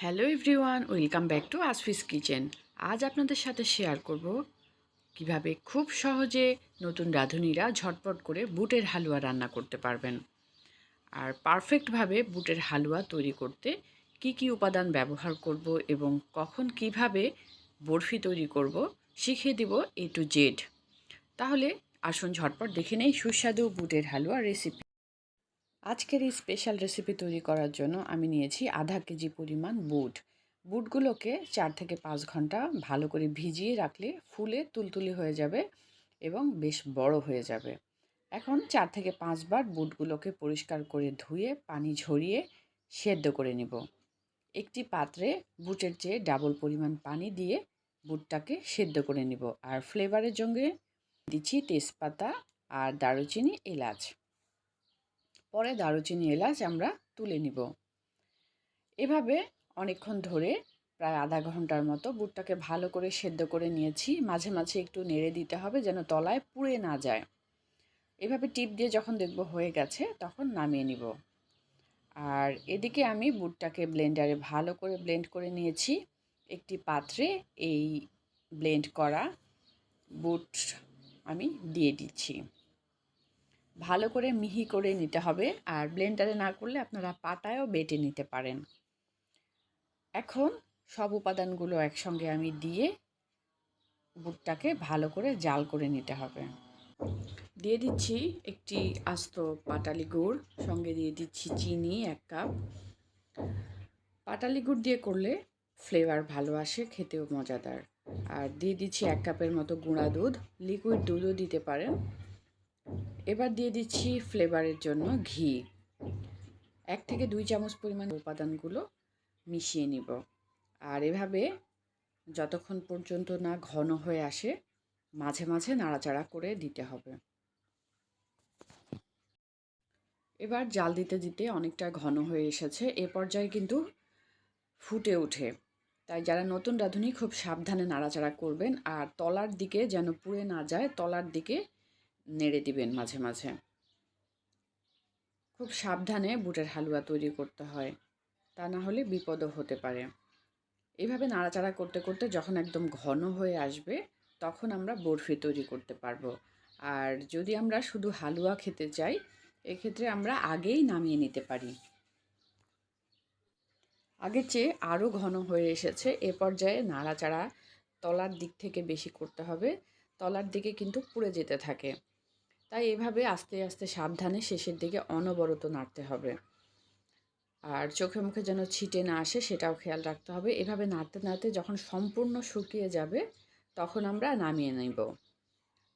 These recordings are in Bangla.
Hello everyone, welcome back to আসফিস kitchen. আজ আপনাদের সাথে শেয়ার করব কিভাবে খুব সহজে নতুন রাঁধুনিরা ঝটপট করে বুটের হালুয়া রান্না করতে পারবেন। আর পারফেক্টভাবে বুটের হালুয়া তৈরি করতে কি কি উপাদান ব্যবহার করব এবং কখন কিভাবে বরফি তৈরি করব শিখিয়ে দিব A to Z। তাহলে আসুন ঝটপট দেখে নেই সুস্বাদু বুটের হালুয়া রেসিপি। আজকের এই স্পেশাল রেসিপি তৈরি করার জন্য আমি নিয়েছি আধা কেজি পরিমাণ বুট। বুটগুলোকে 4 থেকে 5 ঘন্টা ভালো করে ভিজিয়ে রাখলে ফুলে তুলতুলে হয়ে যাবে এবং বেশ বড় হয়ে যাবে। এখন 4 থেকে 5 বার বুটগুলোকে পরিষ্কার করে ধুয়ে পানি ঝরিয়ে সেদ্ধ করে নিব। একটি পাত্রে বুটের চেয়ে ডাবল পরিমাণ পানি দিয়ে বুটটাকে সেদ্ধ করে নিব। আর ফ্লেভারের জন্য দিচ্ছি তেজপাতা আর দারুচিনি, এলাচ। পরে দারুচিনি, এলাচ আমরা তুলে নিব। এভাবে অনেকক্ষণ ধরে প্রায় আধা ঘন্টার মতো বুটটাকে ভালো করে সেদ্ধ করে নিয়েছি। মাঝে মাঝে একটু নেড়ে দিতে হবে যেন তলায় পুড়ে না যায়। এভাবে টিপ দিয়ে যখন দেখব হয়ে গেছে তখন নামিয়ে নিব। আর এদিকে আমি বুটটাকে ব্লেন্ডারে ভালো করে ব্লেন্ড করে নিয়েছি। একটি পাত্রে এই ব্লেন্ড করা বুট আমি দিয়ে দিচ্ছি। ভালো করে মিহি করে নিতে হবে, আর ব্লেন্ডারে না করলে আপনারা পাটায়ও বেটে নিতে পারেন। এখন সব উপাদানগুলো একসঙ্গে আমি দিয়ে বুটটাকে ভালো করে জাল করে নিতে হবে। দিয়ে দিচ্ছি একটি আস্ত পাটালি গুড়, সঙ্গে দিয়ে দিচ্ছি চিনি 1 কাপ। পাটালি গুড় দিয়ে করলে ফ্লেভার ভালো আসে, খেতেও মজাদার। আর দিয়ে দিচ্ছি 1 কাপের মতো গুঁড়া দুধ, লিকুইড দুধও দিতে পারেন। এবার দিয়ে দিচ্ছি ফ্লেভারের জন্য ঘি। 1 থেকে 2 চামচ পরিমাণ উপাদানগুলো মিশিয়ে নিব। আর এভাবে যতক্ষণ পর্যন্ত না ঘন হয়ে আসে মাঝে মাঝে নাড়াচাড়া করে দিতে হবে। এবার জাল দিতে দিতে অনেকটা ঘন হয়ে এসেছে। এ পর্যায়ে কিন্তু ফুটে ওঠে। তাই যারা নতুন রাঁধুনি খুব সাবধানে নাড়াচাড়া করবেন, আর তলার দিকে যেন পুড়ে না যায়, তলার দিকে নেড়ে দিবেন মাঝে মাঝে। খুব সাবধানে বুটের হালুয়া তৈরি করতে হয়, তা না হলে বিপদও হতে পারে। এভাবে নাড়াচাড়া করতে করতে যখন একদম ঘন হয়ে আসবে তখন আমরা বরফি তৈরি করতে পারবো। আর যদি আমরা শুধু হালুয়া খেতে চাই, এক্ষেত্রে আমরা আগেই নামিয়ে নিতে পারি। আগের চেয়ে আরও ঘন হয়ে এসেছে। এ পর্যায়ে নাড়াচাড়া তলার দিক থেকে বেশি করতে হবে, তলার দিকে কিন্তু পুড়ে যেতে থাকে। তাই এভাবে আস্তে আস্তে সাবধানে শেষের দিকে অনবরত নাড়তে হবে। আর চোখে মুখে যেন ছিটে না আসে সেটাও খেয়াল রাখতে হবে। এভাবে নাড়তে নাড়তে যখন সম্পূর্ণ শুকিয়ে যাবে তখন আমরা নামিয়ে নেব।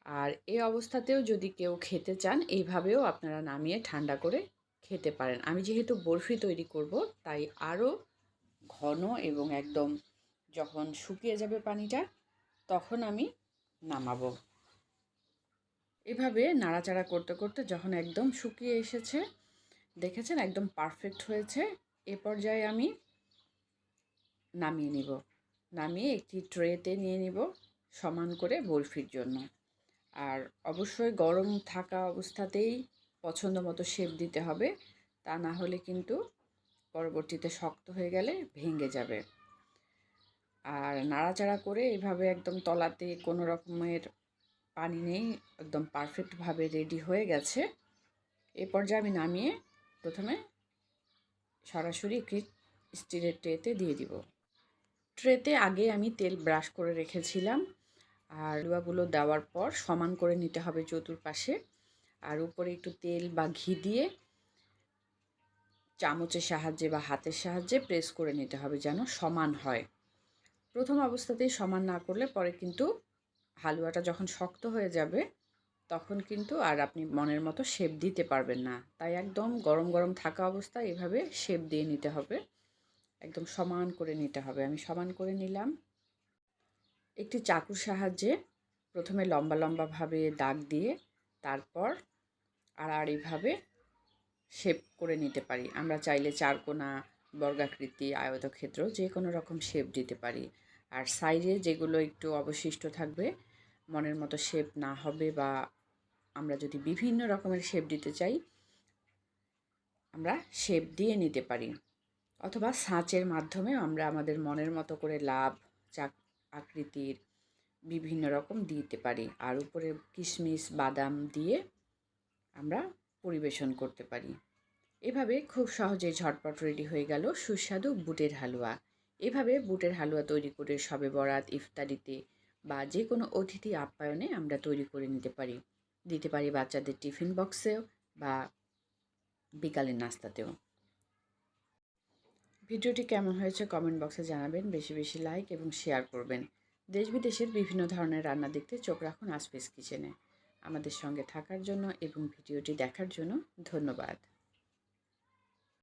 আর এই অবস্থাতেও যদি কেউ খেতে চান, এইভাবেও আপনারা নামিয়ে ঠান্ডা করে খেতে পারেন। আমি যেহেতু বরফি তৈরি করব তাই আরও ঘন এবং একদম যখন শুকিয়ে যাবে পানিটা তখন আমি নামাবো। এভাবে নাড়াচাড়া করতে করতে যখন একদম শুকিয়ে এসেছে, দেখেছেন একদম পারফেক্ট হয়েছে, এ পর্যায়ে আমি নামিয়ে নিব। নামিয়ে একটি ট্রেতে নিয়ে নিব সমান করে বরফির জন্য। আর অবশ্যই গরম থাকা অবস্থাতেই পছন্দ মতো শেপ দিতে হবে, তা না হলে কিন্তু পরবর্তীতে শক্ত হয়ে গেলে ভেঙে যাবে। আর নাড়াচাড়া করে এইভাবে একদম তলাতে কোনো রকমের পানি নেই, একদম পারফেক্টভাবে রেডি হয়ে গেছে। এ পর্যায়ে আমি নামিয়ে প্রথমে সরাসরি একটি স্টিলের ট্রেতে দিয়ে দিব। ট্রেতে আগে আমি তেল ব্রাশ করে রেখেছিলাম। আর হালুয়াগুলো দেওয়ার পর সমান করে নিতে হবে চতুর্পাশে। আর উপরে একটু তেল বা ঘি দিয়ে চামচের সাহায্যে বা হাতের সাহায্যে প্রেস করে নিতে হবে যেন সমান হয়। প্রথম অবস্থাতেই সমান না করলে পরে কিন্তু হালুয়াটা যখন শক্ত হয়ে যাবে তখন কিন্তু আর আপনি মনের মতো শেপ দিতে পারবেন না। তাই একদম গরম গরম থাকা অবস্থায় এভাবে শেপ দিয়ে নিতে হবে, একদম সমান করে নিতে হবে। আমি সমান করে নিলাম। একটি চাকুর সাহায্যে প্রথমে লম্বা লম্বাভাবে দাগ দিয়ে তারপর আড়াআড়িভাবে শেপ করে নিতে পারি। আমরা চাইলে চারকোনা, বর্গাকৃতি, আয়তক্ষেত্র যে কোনো রকম শেপ দিতে পারি। আর সাইডে যেগুলো একটু অবশিষ্ট থাকবে, মনের মতো শেপ না হবে, বা আমরা যদি বিভিন্ন রকমের শেপ দিতে চাই আমরা শেপ দিয়ে নিতে পারি। অথবা ছাঁচের মাধ্যমে আমরা আমাদের মনের মতো করে লাভ আকৃতির বিভিন্ন রকম দিতে পারি, আর উপরে কিশমিশ বাদাম দিয়ে আমরা পরিবেশন করতে পারি। এভাবে খুব সহজেই ঝটপট রেডি হয়ে গেল সুস্বাদু বুটের হালুয়া। এভাবে বুটের হালুয়া তৈরি করে শবে বরাত, ইফতারিতে বা যে কোনো অতিথি আপ্যায়নে আমরা তৈরি করে নিতে পারি, দিতে পারি বাচ্চাদের টিফিন বক্সেও বা বিকালের নাস্তাতেও। ভিডিওটি কেমন হয়েছে কমেন্ট বক্সে জানাবেন, বেশি বেশি লাইক এবং শেয়ার করবেন। দেশ বিদেশের বিভিন্ন ধরনের রান্না দেখতে চোখ রাখুন আসফিস কিচেনে। আমাদের সঙ্গে থাকার জন্য এবং ভিডিওটি দেখার জন্য ধন্যবাদ।